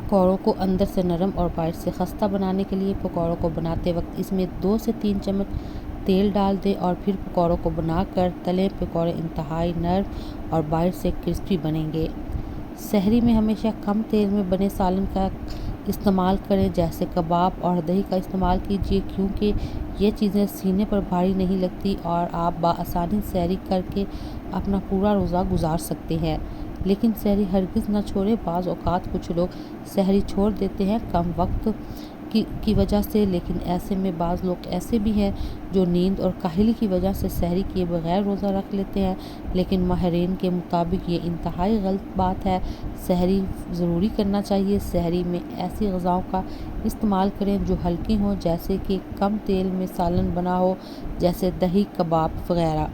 پکوڑوں کو اندر سے نرم اور باہر سے خستہ بنانے کے لیے پکوڑوں کو بناتے وقت اس میں 2 سے 3 چمچ تیل ڈال دیں اور پھر پکوڑوں کو بنا کر تلیں۔ پکوڑے انتہائی نرم اور باہر سے کرسپی بنیں گے۔ سحری میں ہمیشہ کم تیل میں بنے سالن کا استعمال کریں، جیسے کباب اور دہی کا استعمال کیجیے، کیونکہ یہ چیزیں سینے پر بھاری نہیں لگتی اور آپ بآسانی سحری کر کے اپنا پورا روزہ گزار سکتے ہیں۔ لیکن سحری ہرگز نہ چھوڑیں۔ بعض اوقات کچھ لوگ سحری چھوڑ دیتے ہیں کم وقت کی وجہ سے، لیکن ایسے میں بعض لوگ ایسے بھی ہیں جو نیند اور کاہلی کی وجہ سے سحری کیے بغیر روزہ رکھ لیتے ہیں، لیکن ماہرین کے مطابق یہ انتہائی غلط بات ہے۔ سحری ضروری کرنا چاہیے۔ سحری میں ایسی غذاؤں کا استعمال کریں جو ہلکی ہوں، جیسے کہ کم تیل میں سالن بنا ہو، جیسے دہی، کباب وغیرہ۔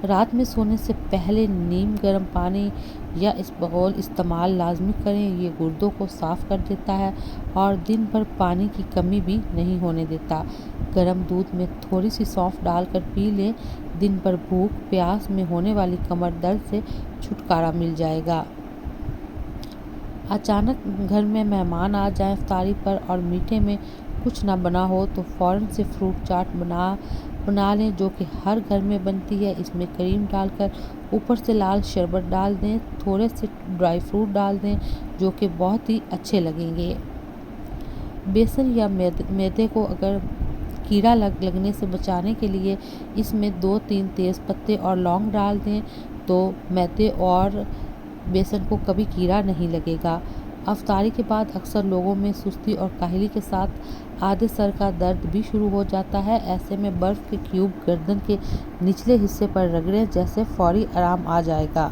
رات میں سونے سے پہلے نیم گرم پانی یا اسبغول استعمال لازمی کریں۔ یہ گردوں کو صاف کر دیتا ہے اور دن بھر پانی کی کمی بھی نہیں ہونے دیتا۔ گرم دودھ میں تھوڑی سی سونف ڈال کر پی لیں۔ دن بھر بھوک پیاس میں ہونے والی کمر درد سے چھٹکارا مل جائے گا۔ اچانک گھر میں مہمان آ جائیں افطاری پر اور میٹھے میں کچھ نہ بنا ہو تو فوراً سے فروٹ چاٹ بنا لیں، جو کہ ہر گھر میں بنتی ہے۔ اس میں کریم ڈال کر اوپر سے لال شربت ڈال دیں، تھوڑے سے ڈرائی فروٹ ڈال دیں جو کہ بہت ہی اچھے لگیں گے۔ بیسن یا میدے کو اگر کیڑا لگنے سے بچانے کے لیے اس میں 2-3 تیز پتے اور لونگ ڈال دیں تو میدے اور بیسن کو کبھی کیڑا نہیں لگے گا۔ افطاری کے بعد اکثر لوگوں میں سستی اور کاہلی کے ساتھ آدھے سر کا درد بھی شروع ہو جاتا ہے۔ ایسے میں برف کے کیوب گردن کے نچلے حصے پر رگڑیں، جیسے فوری آرام آ جائے گا۔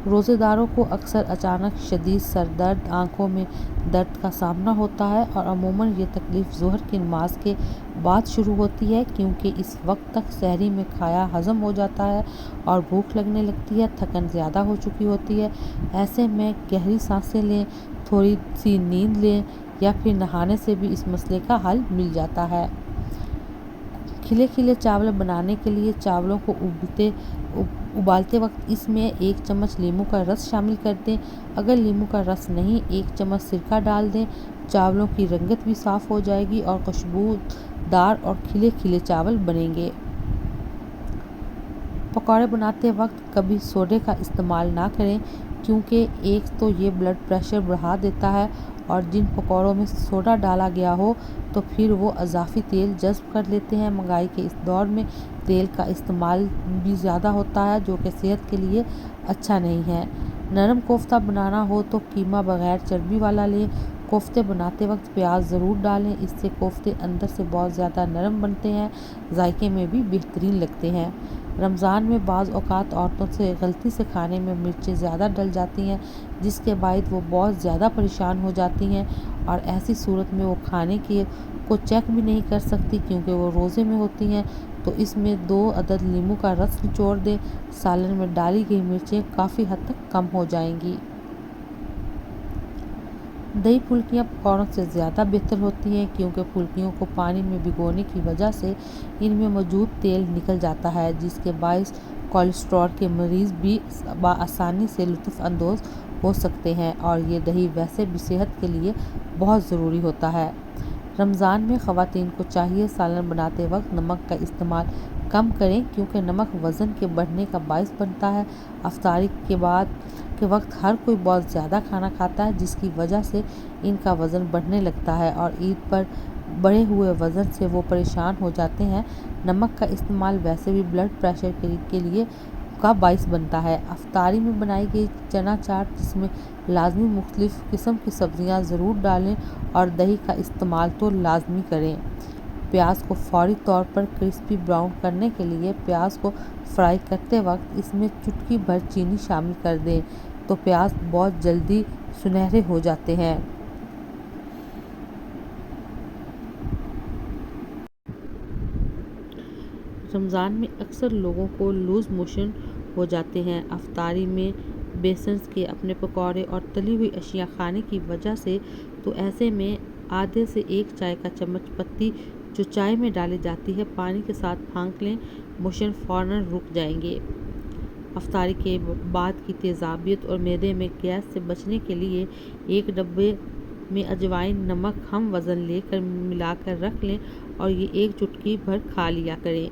روزے داروں کو اکثر اچانک شدید سر درد، آنکھوں میں درد کا سامنا ہوتا ہے اور عموماً یہ تکلیف ظہر کی نماز کے بعد شروع ہوتی ہے، کیونکہ اس وقت تک سحری میں کھایا ہضم ہو جاتا ہے اور بھوک لگنے لگتی ہے، تھکن زیادہ ہو چکی ہوتی ہے۔ ایسے میں گہری سانسیں لیں، تھوڑی سی نیند لیں یا پھر نہانے سے بھی اس مسئلے کا حل مل جاتا ہے۔ کھلے چاول بنانے کے لیے چاولوں کو ابالتے وقت اس میں 1 چمچ لیموں کا رس شامل کر دیں۔ اگر لیموں کا رس نہیں، 1 چمچ سرکہ ڈال دیں۔ چاولوں کی رنگت بھی صاف ہو جائے گی اور خوشبودار اور کھلے چاول بنیں گے۔ پکوڑے بناتے وقت کبھی سوڈے کا استعمال نہ کریں، کیونکہ ایک تو یہ بلڈ پریشر بڑھا دیتا ہے اور جن پکوڑوں میں سوڈا ڈالا گیا ہو تو پھر وہ اضافی تیل جذب کر لیتے ہیں۔ مہنگائی کے اس دور میں تیل کا استعمال بھی زیادہ ہوتا ہے، جو کہ صحت کے لیے اچھا نہیں ہے۔ نرم کوفتہ بنانا ہو تو قیمہ بغیر چربی والا لیں۔ کوفتے بناتے وقت پیاز ضرور ڈالیں، اس سے کوفتے اندر سے بہت زیادہ نرم بنتے ہیں، ذائقے میں بھی بہترین لگتے ہیں۔ رمضان میں بعض اوقات عورتوں سے غلطی سے کھانے میں مرچیں زیادہ ڈل جاتی ہیں، جس کے باعث وہ بہت زیادہ پریشان ہو جاتی ہیں اور ایسی صورت میں وہ کھانے کو چیک بھی نہیں کر سکتی، کیونکہ وہ روزے میں ہوتی ہیں۔ تو اس میں 2 عدد لیموں کا رس نچوڑ دیں۔ سالن میں ڈالی گئی مرچیں کافی حد تک کم ہو جائیں گی۔ دہی پھلکیاں پکوڑوں سے زیادہ بہتر ہوتی ہیں، کیونکہ پھلکیوں کو پانی میں بھگونے کی وجہ سے ان میں موجود تیل نکل جاتا ہے، جس کے باعث کولیسٹرول کے مریض بھی بآسانی سے لطف اندوز ہو سکتے ہیں، اور یہ دہی ویسے بھی صحت کے لیے بہت ضروری ہوتا ہے۔ رمضان میں خواتین کو چاہیے سالن بناتے وقت نمک کا استعمال کم کریں، کیونکہ نمک وزن کے بڑھنے کا باعث بنتا ہے۔ افطاری کے وقت ہر کوئی بہت زیادہ کھانا کھاتا ہے، جس کی وجہ سے ان کا وزن بڑھنے لگتا ہے اور عید پر بڑھے ہوئے وزن سے وہ پریشان ہو جاتے ہیں۔ نمک کا استعمال ویسے بھی بلڈ پریشر کا باعث بنتا ہے۔ افطاری میں بنائی گئی چنا چاٹ، جس میں لازمی مختلف قسم کی سبزیاں ضرور ڈالیں اور دہی کا استعمال تو لازمی کریں۔ پیاز کو فوری طور پر کرسپی براؤن کرنے کے لیے پیاز کو فرائی کرتے وقت اس میں چٹکی بھر چینی شامل کر دیں تو پیاز بہت جلدی سنہرے ہو جاتے ہیں۔ رمضان میں اکثر لوگوں کو لوز موشن ہو جاتے ہیں افطاری میں بیسن کے اپنے پکوڑے اور تلی ہوئی اشیاء کھانے کی وجہ سے، تو ایسے میں آدھے سے 1 چائے کا چمچ پتی جو چائے میں ڈالی جاتی ہے پانی کے ساتھ پھانک لیں، موشن فوراً رک جائیں گے۔ افطاری کے بعد کی تیزابیت اور معدے میں گیس سے بچنے کے لیے ایک ڈبے میں اجوائن نمک ہم وزن لے کر ملا کر رکھ لیں اور یہ ایک چٹکی بھر کھا لیا کریں۔